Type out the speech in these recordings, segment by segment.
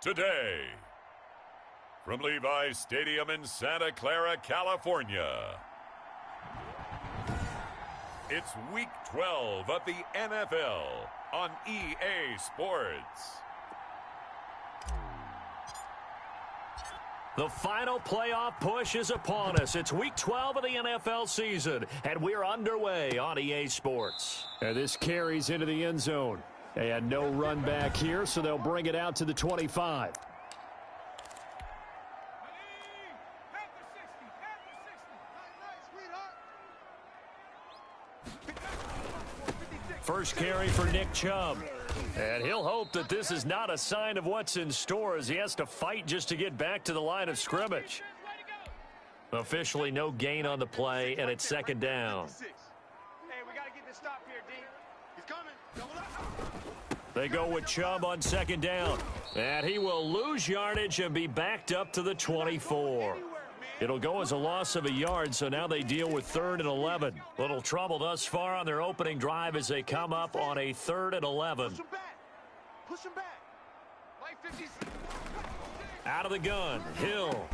today. From Levi's Stadium in Santa Clara, California, it's Week 12 of the NFL on EA Sports. The final playoff push is upon us. It's Week 12 of the NFL season, and we're underway on EA Sports. And this carries into the end zone. And no run back here, so they'll bring it out to the 25. First carry for Nick Chubb. And he'll hope that this is not a sign of what's in store as he has to fight just to get back to the line of scrimmage. Officially no gain on the play, and it's second down. They go with Chubb on second down. And he will lose yardage and be backed up to the 24. It'll go as a loss of a yard, so now they deal with 3rd and 11. Little trouble thus far on their opening drive as they come up on a 3rd and 11. Push him back. Out of the gun, Hill.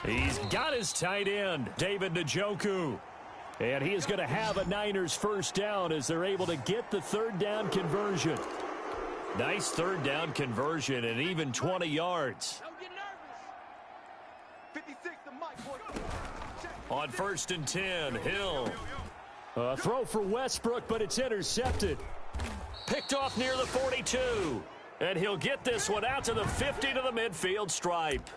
He's got his tight end, David Njoku. And he is going to have a Niners first down as they're able to get the 3rd down conversion. Nice 3rd down conversion and even 20 yards. On 1st and 10, Hill. A throw for Westbrook, but it's intercepted. Picked off near the 42. And he'll get this one out to the 50 to the midfield stripe.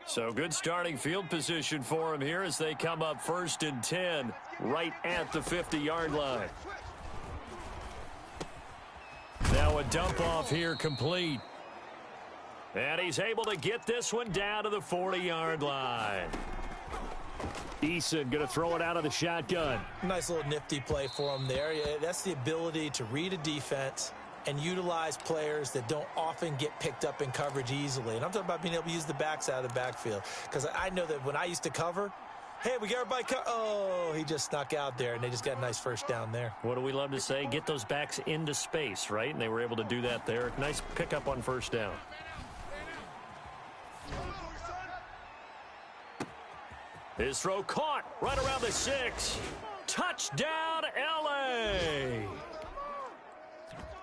So good starting field position for him here as they come up 1st and 10 right at the 50-yard line. Now a dump off here complete. And he's able to get this one down to the 40-yard line. Eason going to throw it out of the shotgun. Nice little nifty play for him there. That's the ability to read a defense and utilize players that don't often get picked up in coverage easily. And I'm talking about being able to use the backs out of the backfield. Because I know that when I used to cover, hey, we got everybody oh, he just snuck out there, and they just got a nice first down there. What do we love to say? Get those backs into space, right? And they were able to do that there. Nice pickup on first down. His throw caught right around the 6. Touchdown, L.A.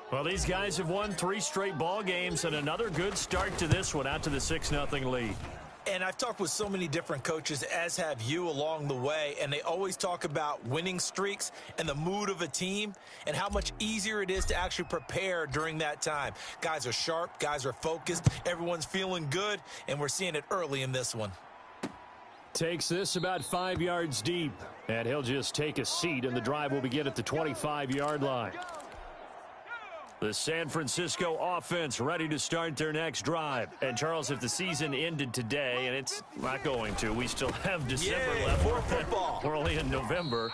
Well, these guys have won 3 straight ball games and another good start to this one out to the 6-0 lead. And I've talked with so many different coaches, as have you along the way, and they always talk about winning streaks and the mood of a team and how much easier it is to actually prepare during that time. Guys are sharp, guys are focused, everyone's feeling good, and we're seeing it early in this one. Takes this about 5 yards deep, and he'll just take a seat, and the drive will begin at the 25-yard line. The San Francisco offense ready to start their next drive. And, Charles, if the season ended today, and it's not going to, we still have December left. More football. We're only in November.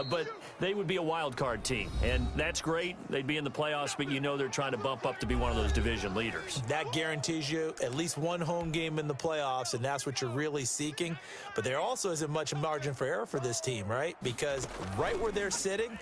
But they would be a wild card team. And that's great. They'd be in the playoffs, but you know they're trying to bump up to be one of those division leaders. That guarantees you at least one home game in the playoffs, and that's what you're really seeking. But there also isn't much margin for error for this team, right? Because right where they're sitting,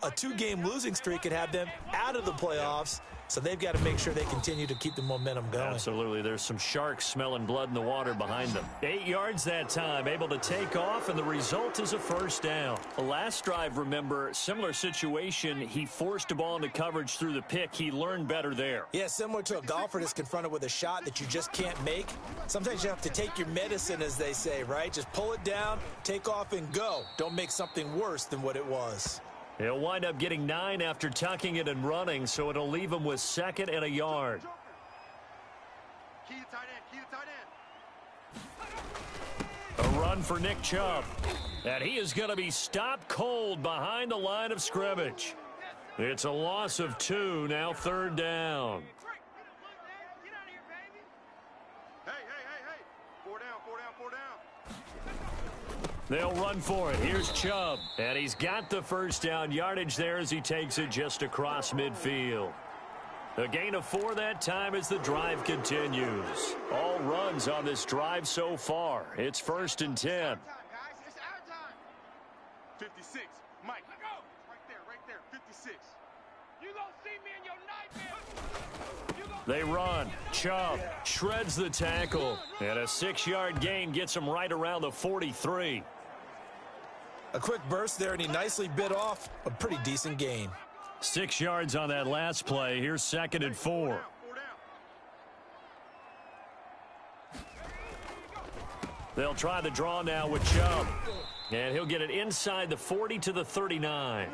a 2-game losing streak could have them out of the playoffs, so they've got to make sure they continue to keep the momentum going. Absolutely. There's some sharks smelling blood in the water behind them. 8 yards that time, able to take off, and the result is a first down. The last drive, remember, similar situation. He forced a ball into coverage through the pick. He learned better there. Yeah, similar to a golfer that's confronted with a shot that you just can't make. Sometimes you have to take your medicine, as they say, right? Just pull it down, take off, and go. Don't make something worse than what it was. He'll wind up getting 9 after tucking it and running, so it'll leave him with 2nd and a yard. Key to tight end. A run for Nick Chubb. And he is going to be stopped cold behind the line of scrimmage. It's a loss of 2, now 3rd down. Hey. 4 down. They'll run for it. Here's Chubb. And he's got the first down yardage there as he takes it just across midfield. A gain of 4 that time as the drive continues. All runs on this drive so far. It's 1st and 10. Time, guys. It's our time. 56. Mike. Right there. 56. You gonna see me in your nightmare. They run. Chubb shreds the tackle. And a 6-yard gain gets him right around the 43. A quick burst there, and he nicely bit off a pretty decent gain. 6 yards on that last play. Here's 2nd and 4. They'll try the draw now with Chubb. And he'll get it inside the 40 to the 39.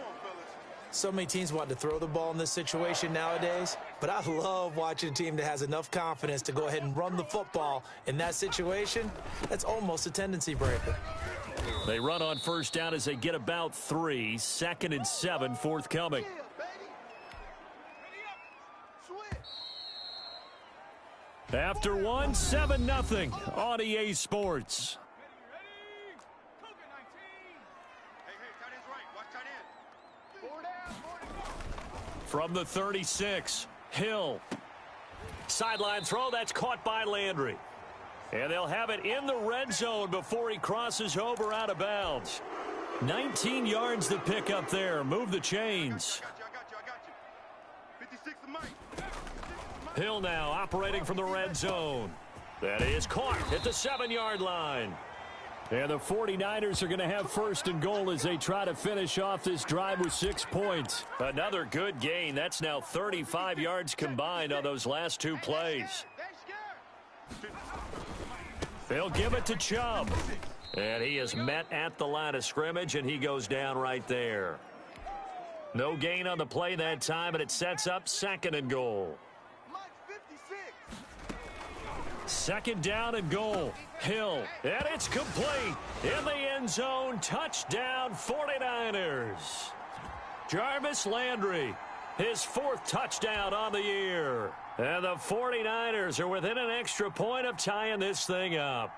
So many teams want to throw the ball in this situation nowadays, but I love watching a team that has enough confidence to go ahead and run the football in that situation. That's almost a tendency breaker. They run on 1st down as they get about 3. 2nd and 7 forthcoming. After 1, 7-0 on EA Sports. From the 36, Hill. Sideline throw, that's caught by Landry. And they'll have it in the red zone before he crosses over out of bounds. 19 yards to pick up there. Move the chains. I got you. 56 to Mike. Hill now operating from the red zone. That is caught at the 7-yard line. And the 49ers are going to have 1st and goal as they try to finish off this drive with 6 points. Another good gain. That's now 35 yards combined on those last 2 plays. They'll give it to Chubb. And he is met at the line of scrimmage, and he goes down right there. No gain on the play that time, and it sets up 2nd and goal. 2nd down and goal. Hill, and it's complete. In the end zone, touchdown 49ers. Jarvis Landry, his 4th touchdown on the year. And the 49ers are within an extra point of tying this thing up.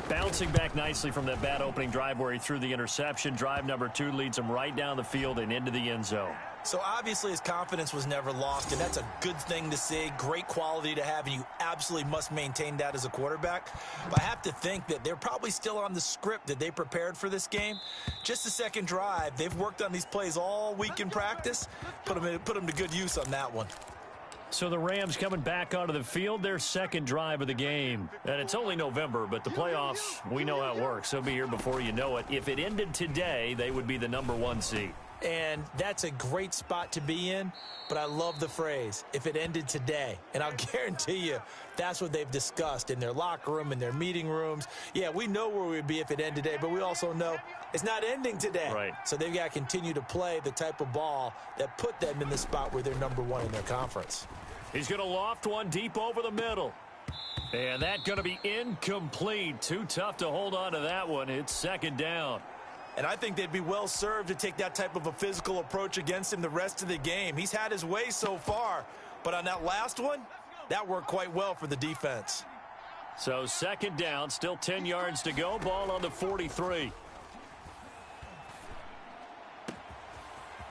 Bouncing back nicely from that bad opening drive where he threw the interception. Drive number 2 leads him right down the field and into the end zone. So obviously his confidence was never lost, and that's a good thing to see. Great quality to have, and you absolutely must maintain that as a quarterback. But I have to think that they're probably still on the script that they prepared for this game. Just the 2nd drive. They've worked on these plays all week in practice. Put them to good use on that one. So the Rams coming back onto the field, their 2nd drive of the game. And it's only November, but the playoffs, we know how it works. They'll be here before you know it. If it ended today, they would be the number 1 seed. And that's a great spot to be in, but I love the phrase, if it ended today. And I'll guarantee you that's what they've discussed in their locker room, in their meeting rooms. Yeah, we know where we'd be if it ended today, but we also know it's not ending today. Right. So they've got to continue to play the type of ball that put them in the spot where they're number 1 in their conference. He's going to loft one deep over the middle. And that's going to be incomplete. Too tough to hold on to that one. It's 2nd down. And I think they'd be well served to take that type of a physical approach against him the rest of the game. He's had his way so far, but on that last one, that worked quite well for the defense. So 2nd down, still 10 yards to go. Ball on the 43.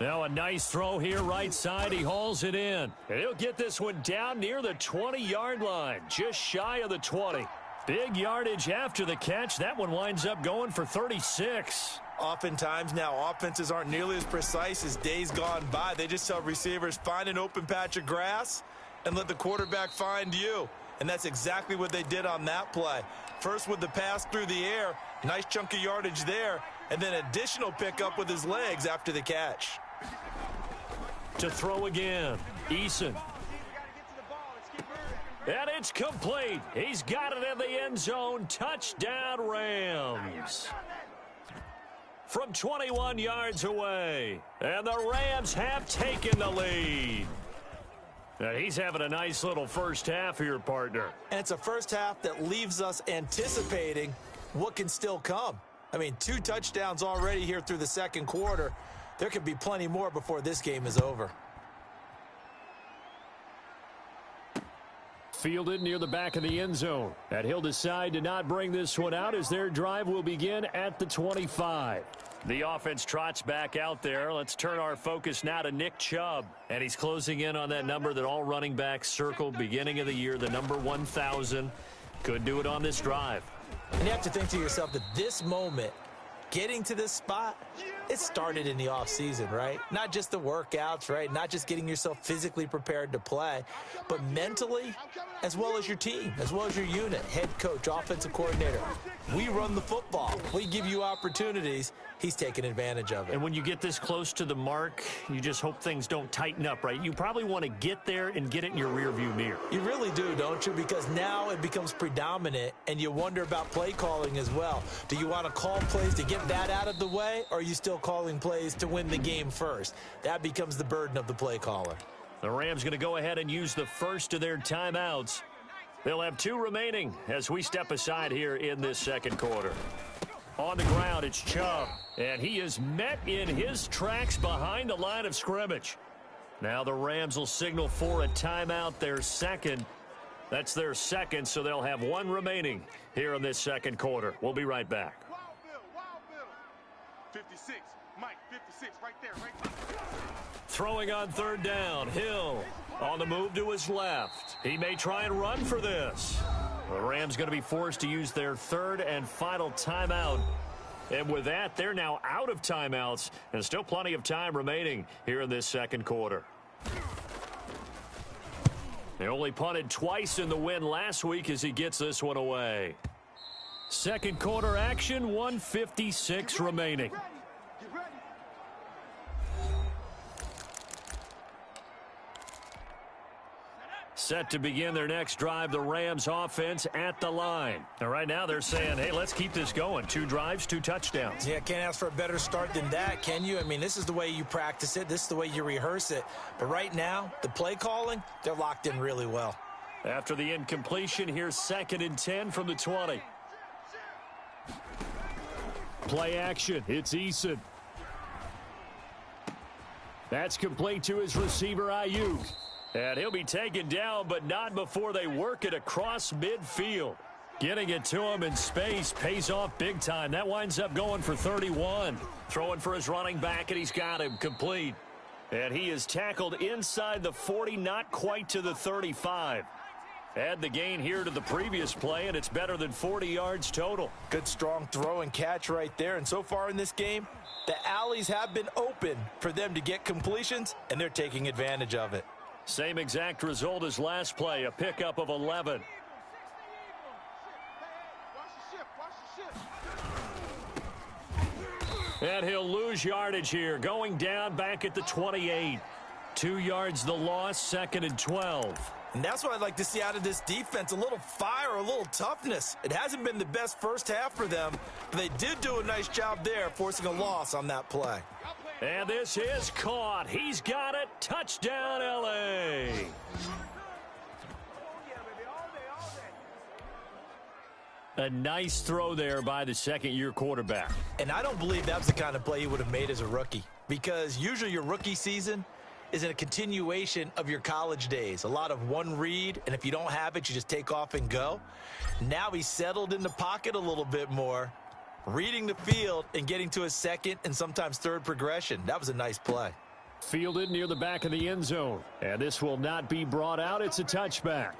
Now a nice throw here right side. He hauls it in. And he'll get this one down near the 20-yard line, just shy of the 20. Big yardage after the catch. That one winds up going for 36. Oftentimes now, offenses aren't nearly as precise as days gone by. They just tell receivers, find an open patch of grass and let the quarterback find you. And that's exactly what they did on that play. First with the pass through the air, nice chunk of yardage there, and then additional pickup with his legs after the catch. To throw again, Eason. And it's complete. He's got it in the end zone. Touchdown, Rams. From 21 yards away. And the Rams have taken the lead. And he's having a nice little first half here, partner. And it's a first half that leaves us anticipating what can still come. I mean, 2 touchdowns already here through the 2nd quarter. There could be plenty more before this game is over. Fielded near the back of the end zone. And he'll decide to not bring this one out as their drive will begin at the 25. The offense trots back out there. Let's turn our focus now to Nick Chubb. And he's closing in on that number that all running backs circled beginning of the year, the number 1,000. Could do it on this drive. And you have to think to yourself that this moment, getting to this spot, it started in the offseason, right? Not just the workouts, right? Not just getting yourself physically prepared to play, but mentally, as well as your team, as well as your unit, head coach, offensive coordinator. We run the football. We give you opportunities. He's taking advantage of it. And when you get this close to the mark, you just hope things don't tighten up, right? You probably want to get there and get it in your rearview mirror. You really do, don't you? Because now it becomes predominant, and you wonder about play calling as well. Do you want to call plays to get that out of the way, or are you still calling plays to win the game first? That becomes the burden of the play caller. The Rams going to go ahead and use the first of their timeouts. They'll have 2 remaining as we step aside here in this second quarter. On the ground, it's Chubb, and he is met in his tracks behind the line of scrimmage. Now the Rams will signal for a timeout, their second. That's their second, so they'll have 1 remaining here in this second quarter. We'll be right back. Wild Bill. 56, Mike, 56, right there, right there. Throwing on third down, Hill on the move to his left. He may try and run for this. The Rams going to be forced to use their third and final timeout. And with that, they're now out of timeouts and still plenty of time remaining here in this second quarter. They only punted twice in the win last week as he gets this one away. Second quarter action, 1:56 remaining. Set to begin their next drive, the Rams offense at the line. And right now they're saying, hey, let's keep this going. 2 drives, 2 touchdowns. Yeah, can't ask for a better start than that, can you? I mean, this is the way you practice it. This is the way you rehearse it. But right now, the play calling, they're locked in really well. After the incompletion, here's 2nd and 10 from the 20. Play action. It's Eason. That's complete to his receiver, Ayuk. And he'll be taken down, but not before they work it across midfield. Getting it to him in space pays off big time. That winds up going for 31. Throwing for his running back, and he's got him complete. And he is tackled inside the 40, not quite to the 35. Add the gain here to the previous play, and it's better than 40 yards total. Good, strong throw and catch right there. And so far in this game, the alleys have been open for them to get completions, and they're taking advantage of it. Same exact result as last play, a pickup of 11. And he'll lose yardage here, going down back at the 28. 2 yards the loss, 2nd and 12. And that's what I'd like to see out of this defense, a little fire, a little toughness. It hasn't been the best first half for them, but they did do a nice job there, forcing a loss on that play. And this is caught. He's got it. Touchdown, L.A. A nice throw there by the second-year quarterback. And I don't believe that was the kind of play he would have made as a rookie, because usually your rookie season is a continuation of your college days. A lot of one read, and if you don't have it, you just take off and go. Now he's settled in the pocket a little bit more, reading the field and getting to his second and sometimes third progression. That was a nice play. Fielded near the back of the end zone. And this will not be brought out. It's a touchback.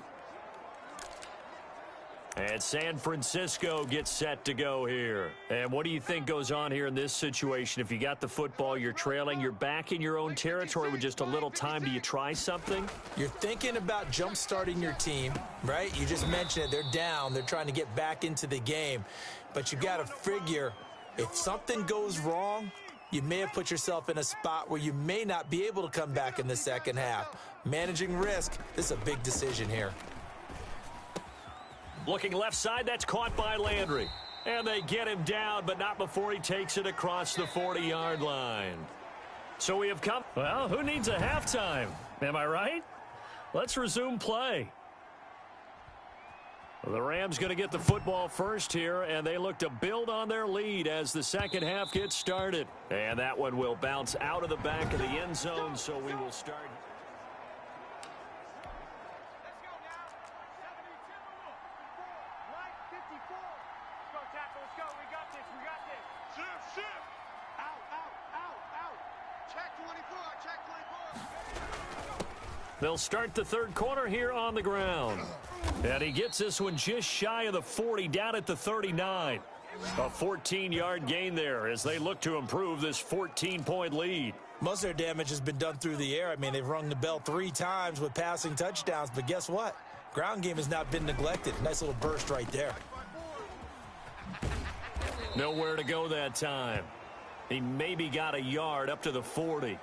And San Francisco gets set to go here. And what do you think goes on here in this situation? If you got the football, you're trailing, you're back in your own territory with just a little time. Do you try something? You're thinking about jump-starting your team, right? You just mentioned it. They're down. They're trying to get back into the game. But you got to figure, if something goes wrong, you may have put yourself in a spot where you may not be able to come back in the second half. Managing risk, this is a big decision here. Looking left side, that's caught by Landry. And they get him down, but not before he takes it across the 40-yard line. So we have come. Well, who needs a halftime? Am I right? Let's resume play. The Rams going to get the football first here, and they look to build on their lead as the second half gets started. And that one will bounce out of the back of the end zone, so we will start. They'll start the third quarter here on the ground. And he gets this one just shy of the 40, down at the 39. A 14-yard gain there as they look to improve this 14-point lead. Most of their damage has been done through the air. I mean, they've rung the bell 3 times with passing touchdowns, but guess what? Ground game has not been neglected. Nice little burst right there. Nowhere to go that time. He maybe got a yard up to the 40.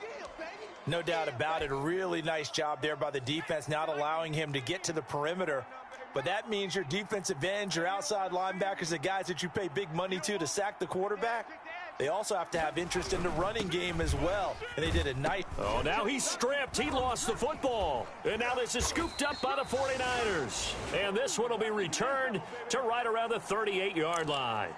No doubt about it. A really nice job there by the defense, not allowing him to get to the perimeter. But that means your defensive ends, your outside linebackers, the guys that you pay big money to sack the quarterback, they also have to have interest in the running game as well. And they did a nice... Oh, now he's stripped. He lost the football. And now this is scooped up by the 49ers. And this one will be returned to right around the 38-yard line.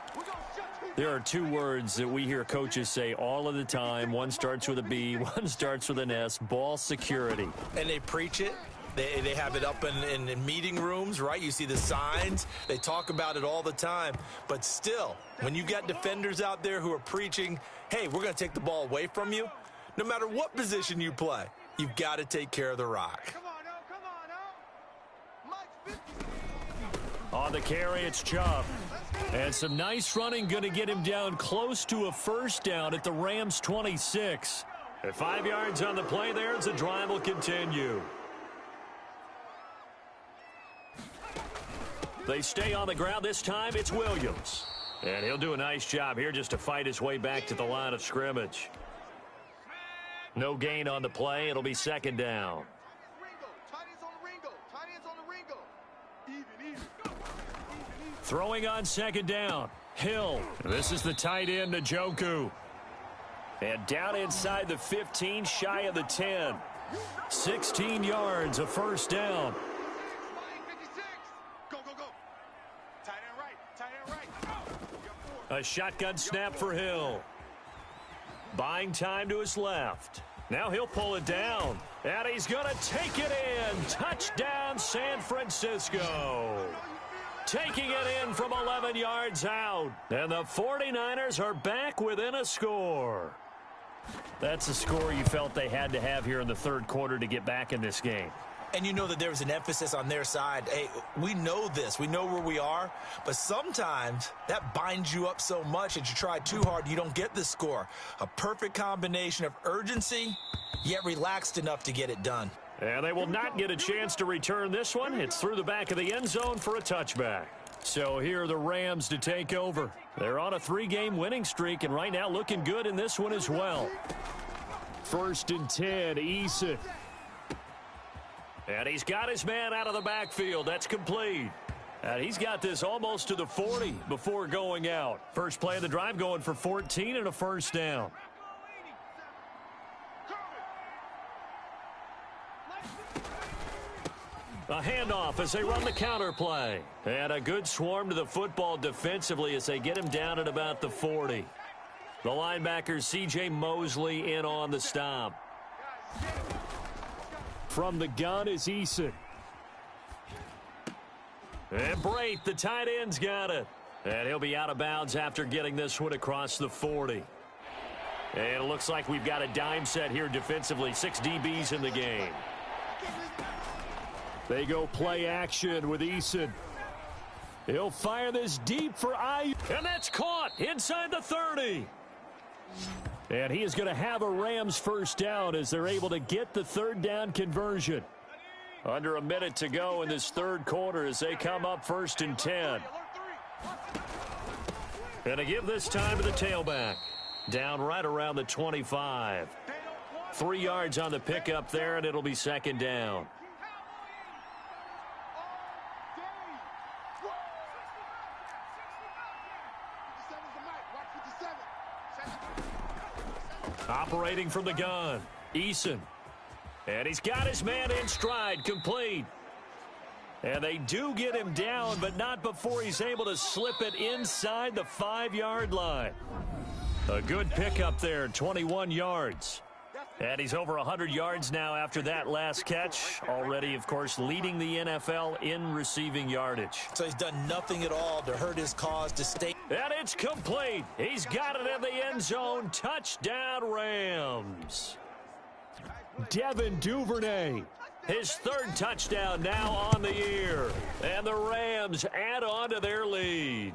There are 2 words that we hear coaches say all of the time. One starts with a B, one starts with an S, ball security. And they preach it. They have it up in meeting rooms, right? You see the signs. They talk about it all the time. But still, when you got defenders out there who are preaching, hey, we're going to take the ball away from you, no matter what position you play, you've got to take care of the rock. Come on, come on. On the carry, it's Chubb. And some nice running going to get him down close to a first down at the Rams' 26. At 5 yards on the play there as the drive will continue. They stay on the ground. This time it's Williams. And he'll do a nice job here just to fight his way back to the line of scrimmage. No gain on the play. It'll be second down. Throwing on second down. Hill. This is the tight end, Njoku. And down inside the 15, shy of the 10. 16 yards, a first down. A shotgun snap for Hill. Buying time to his left. Now he'll pull it down. And he's going to take it in. Touchdown, San Francisco. Taking it in from 11 yards out. And the 49ers are back within a score. That's a score you felt they had to have here in the third quarter to get back in this game. And you know that there was an emphasis on their side. Hey, we know this. We know where we are. But sometimes that binds you up so much that you try too hard, you don't get the score. A perfect combination of urgency, yet relaxed enough to get it done. And they will not get a chance to return this one. It's through the back of the end zone for a touchback. So here are the Rams to take over. They're on a 3-game winning streak, and right now looking good in this one as well. 1st and 10, Eason. And he's got his man out of the backfield. That's complete. And he's got this almost to the 40 before going out. First play of the drive going for 14 and a first down. A handoff as they run the counter play. And a good swarm to the football defensively as they get him down at about the 40. The linebacker C.J. Mosley in on the stop. From the gun is Eason. And Brate, the tight end's got it. And he'll be out of bounds after getting this one across the 40. And it looks like we've got a dime set here defensively. 6 DBs in the game. They go play action with Eason. He'll fire this deep for Ayuk. And that's caught inside the 30. And he is going to have a Rams first down as they're able to get the third down conversion. Under a minute to go in this third quarter as they come up 1st and 10. And to give this time to the tailback. Down right around the 25. 3 yards on the pickup there, and it'll be second down. Operating from the gun, Eason. And he's got his man in stride, complete. And they do get him down, but not before he's able to slip it inside the 5-yard line. A good pickup there, 21 yards. And he's over 100 yards now after that last catch. Already, of course, leading the NFL in receiving yardage. So he's done nothing at all to hurt his cause to stay. And it's complete. He's got it in the end zone. Touchdown, Rams. Devin Duvernay. His third touchdown now on the year. And the Rams add on to their lead.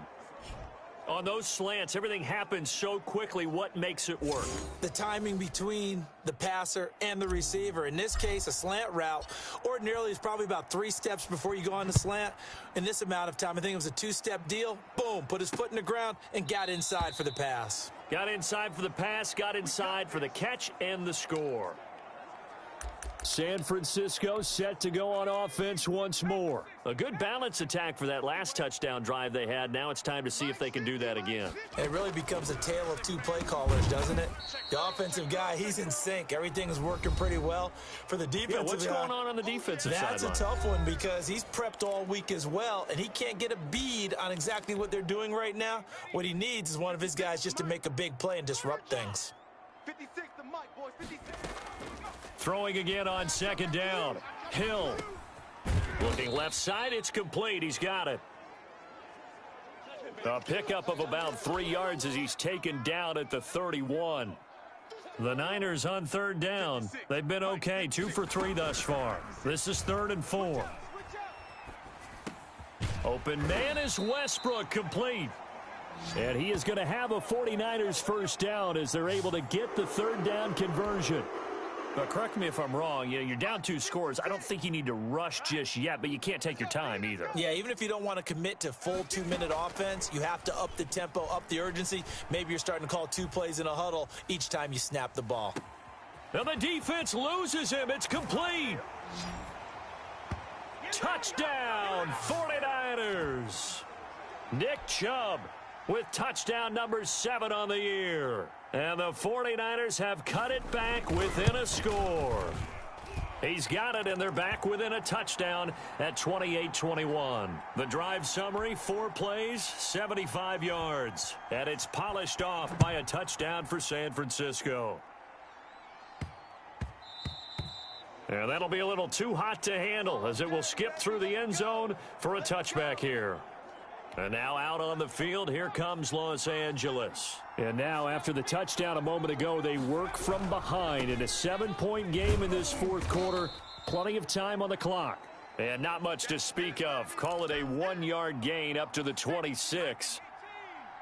On those slants, everything happens so quickly. What makes it work? The timing between the passer and the receiver. In this case, a slant route ordinarily is probably about 3 steps before you go on the slant. In this amount of time, I think it was a 2-step deal. Boom, put his foot in the ground and got inside for the pass. Got inside for the pass, got inside for the catch and the score. San Francisco set to go on offense once more. A good balance attack for that last touchdown drive they had. Now it's time to see if they can do that again. It really becomes a tale of 2 play callers, doesn't it? The offensive guy, he's in sync. Everything is working pretty well. For the defensive guy, what's going on the defensive side? That's a tough one because he's prepped all week as well, and he can't get a bead on exactly what they're doing right now. What he needs is one of his guys just to make a big play and disrupt things. 56 the mic, boys. 56. Throwing again on second down. Hill. Looking left side, it's complete. He's got it. A pickup of about 3 yards as he's taken down at the 31. The Niners on third down. They've been okay, 2 for 3 thus far. This is 3rd and 4. Open man is Westbrook, complete. And he is going to have a 49ers first down as they're able to get the 3rd down conversion. But correct me if I'm wrong, you're down 2 scores. I don't think you need to rush just yet, but you can't take your time either. Yeah, even if you don't want to commit to full 2-minute offense, you have to up the tempo, up the urgency. Maybe you're starting to call 2 plays in a huddle each time you snap the ball. Now the defense loses him. It's complete. Touchdown, 49ers. Nick Chubb with touchdown number 7 on the year. And the 49ers have cut it back within a score. He's got it, and they're back within a touchdown at 28-21. The drive summary, 4 plays, 75 yards. And it's polished off by a touchdown for San Francisco. And that'll be a little too hot to handle as it will skip through the end zone for a touchback here. And now out on the field, here comes Los Angeles. And now after the touchdown a moment ago, they work from behind in a 7-point game in this 4th quarter. Plenty of time on the clock. And not much to speak of. Call it a 1-yard gain up to the 26.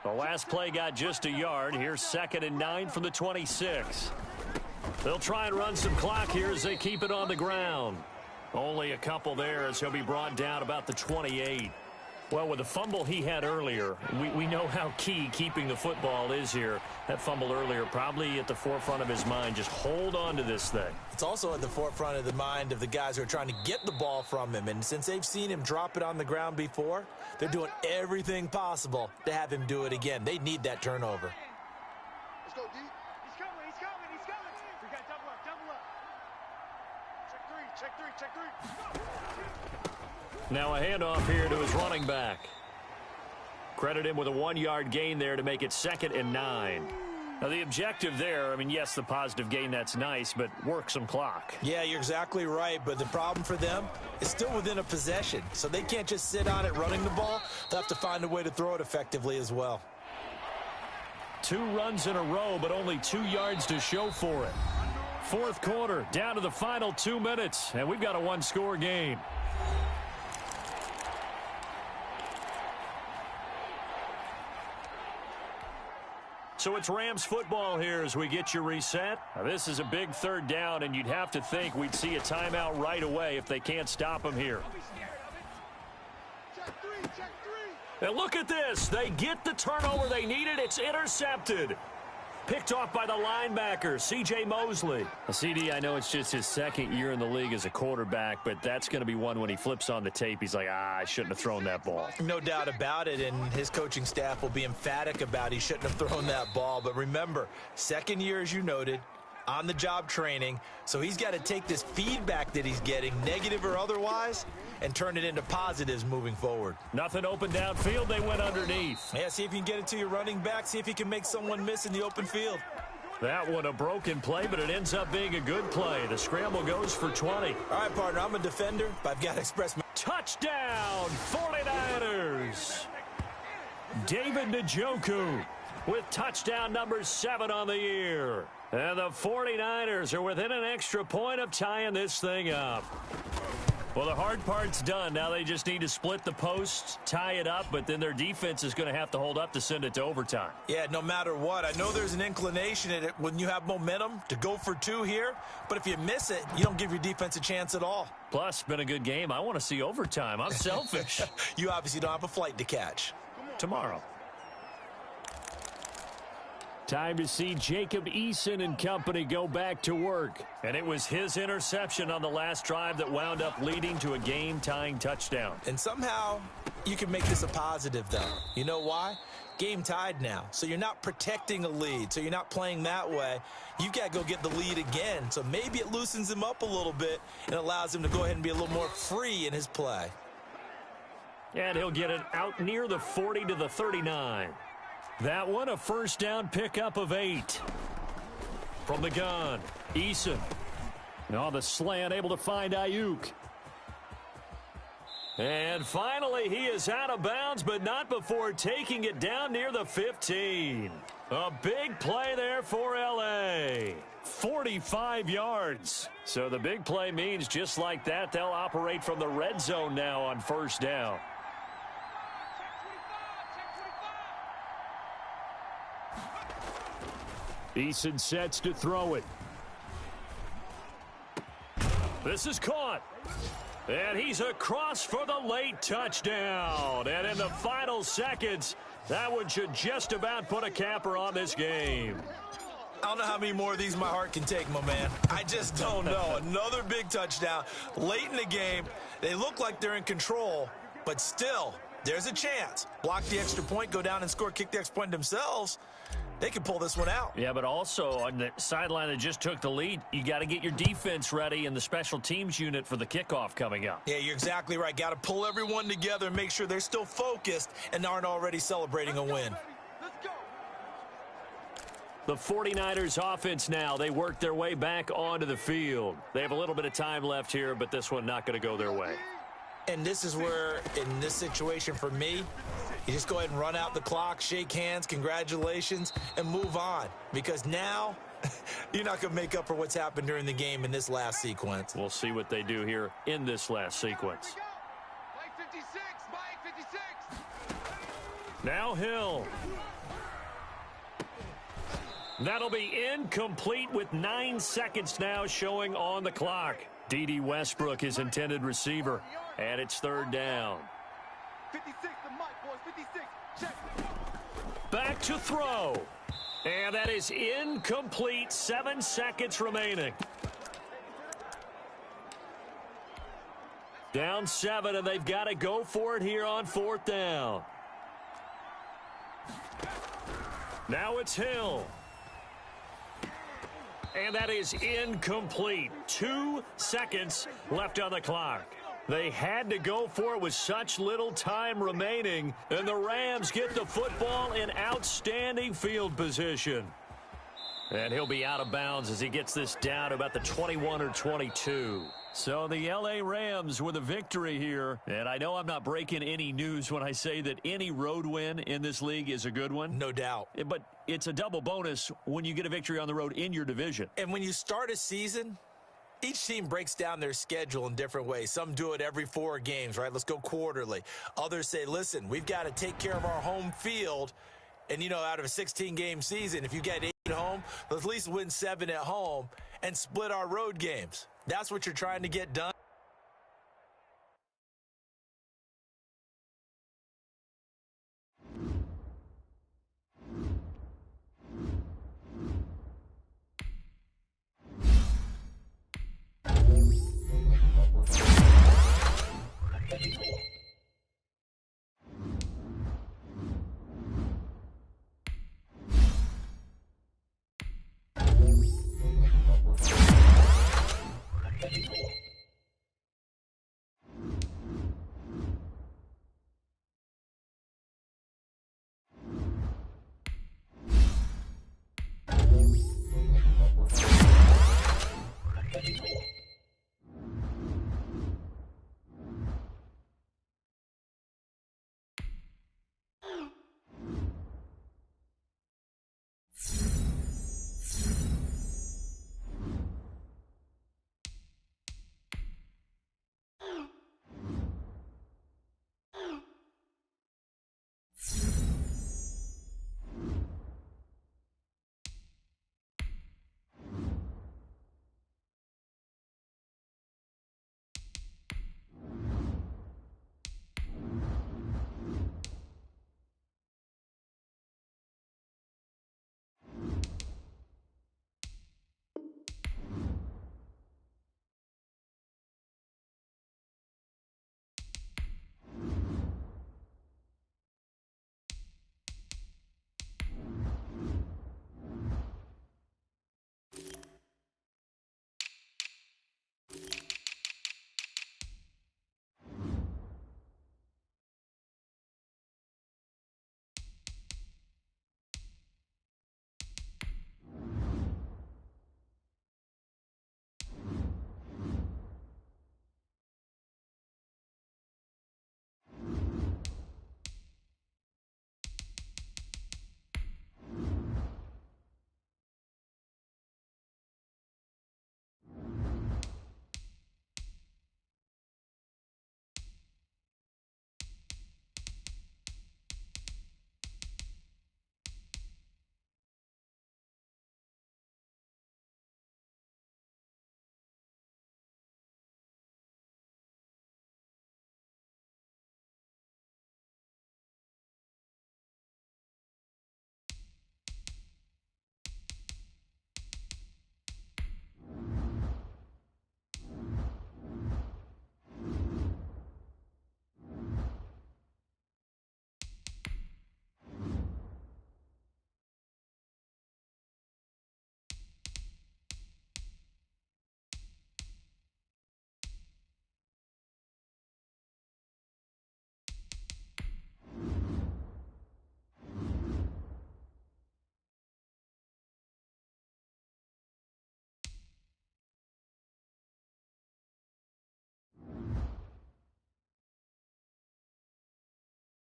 The last play got just a yard. Here's 2nd and 9 from the 26. They'll try and run some clock here as they keep it on the ground. Only a couple there as he'll be brought down about the 28. Well, with the fumble he had earlier, we know how key keeping the football is here. That fumble earlier probably at the forefront of his mind. Just hold on to this thing. It's also at the forefront of the mind of the guys who are trying to get the ball from him. And since they've seen him drop it on the ground before, they're doing everything possible to have him do it again. They need that turnover. Let's go, D. He's coming, he's coming, he's coming. We got double up, double up. Check 3, check 3, check 3. Now a handoff here to his running back. Credit him with a 1-yard gain there to make it 2nd and 9. Now the objective there, I mean, yes, the positive gain, that's nice, but work some clock. Yeah, you're exactly right, but the problem for them is still within a possession. So they can't just sit on it running the ball. They'll have to find a way to throw it effectively as well. 2 runs in a row, but only 2 yards to show for it. 4th quarter, down to the final 2 minutes, and we've got a 1-score game. So it's Rams football here as we get you reset. Now this is a big 3rd down, and you'd have to think we'd see a timeout right away if they can't stop him here. Check 3, check 3. And look at this. They get the turnover they needed. It's intercepted. Picked off by the linebacker, C.J. Mosley. CD, I know it's just his 2nd year in the league as a quarterback, but that's going to be one when he flips on the tape. He's like, I shouldn't have thrown that ball. No doubt about it, and his coaching staff will be emphatic about he shouldn't have thrown that ball. But remember, 2nd year, as you noted, on-the-job training, so he's got to take this feedback that he's getting, negative or otherwise, and turn it into positives moving forward. Nothing open downfield. They went underneath. Yeah, see if you can get it to your running back. See if you can make someone miss in the open field. That one a broken play, but it ends up being a good play. The scramble goes for 20. All right, partner, I'm a defender, but I've got to express my... Touchdown, 49ers. David Njoku with touchdown number 7 on the year. And the 49ers are within an extra point of tying this thing up. Well, the hard part's done. Now they just need to split the post, tie it up, but then their defense is going to have to hold up to send it to overtime. Yeah, no matter what. I know there's an inclination in it when you have momentum to go for two here, but if you miss it, you don't give your defense a chance at all. Plus, been a good game. I want to see overtime. I'm selfish. You obviously don't have a flight to catch. Tomorrow. Time to see Jacob Eason and company go back to work. And it was his interception on the last drive that wound up leading to a game-tying touchdown. And somehow you can make this a positive, though. You know why? Game tied now. So you're not protecting a lead. So you're not playing that way. You've got to go get the lead again. So maybe it loosens him up a little bit and allows him to go ahead and be a little more free in his play. And he'll get it out near the 40 to the 39. That one, a first down pickup of 8. From the gun, Eason. Now the slant able to find Ayuk. And finally, he is out of bounds, but not before taking it down near the 15. A big play there for L.A. 45 yards. So the big play means just like that, they'll operate from the red zone now on first down. Eason sets to throw it. This is caught. And he's across for the late touchdown. And in the final seconds, that one should just about put a capper on this game. I don't know how many more of these my heart can take, my man. I just don't know. Another big touchdown late in the game. They look like they're in control, but still, there's a chance. Block the extra point, go down and score, kick the extra point themselves. They can pull this one out. Yeah, but also on the sideline that just took the lead, you got to get your defense ready and the special teams unit for the kickoff coming up. Yeah, you're exactly right. Got to pull everyone together and make sure they're still focused and aren't already celebrating a win. The 49ers offense now, they work their way back onto the field. They have a little bit of time left here, but this one not going to go their way. And this is where, in this situation for me, you just go ahead and run out the clock, shake hands, congratulations, and move on. Because now, you're not going to make up for what's happened during the game in this last sequence. We'll see what they do here in this last sequence. Mike 56, Mike 56. Now Hill. That'll be incomplete with 9 seconds now showing on the clock. D.D. Westbrook, his intended receiver, and it's third down. 56 to Mike, boys, 56. Check. Back to throw. And that is incomplete. 7 seconds remaining. Down 7, and they've got to go for it here on fourth down. Now it's Hill. And that is incomplete. 2 seconds left on the clock. They had to go for it with such little time remaining, and the Rams get the football in outstanding field position. And he'll be out of bounds as he gets this down to about the 21 or 22. So the L.A. Rams with a victory here. And I know I'm not breaking any news when I say that any road win in this league is a good one. No doubt. But it's a double bonus when you get a victory on the road in your division. And when you start a season, each team breaks down their schedule in different ways. Some do it every 4 games, right? Let's go quarterly. Others say, listen, we've got to take care of our home field. And, you know, out of a 16-game season, if you get 8 at home, let's at least win 7 at home and split our road games. That's what you're trying to get done.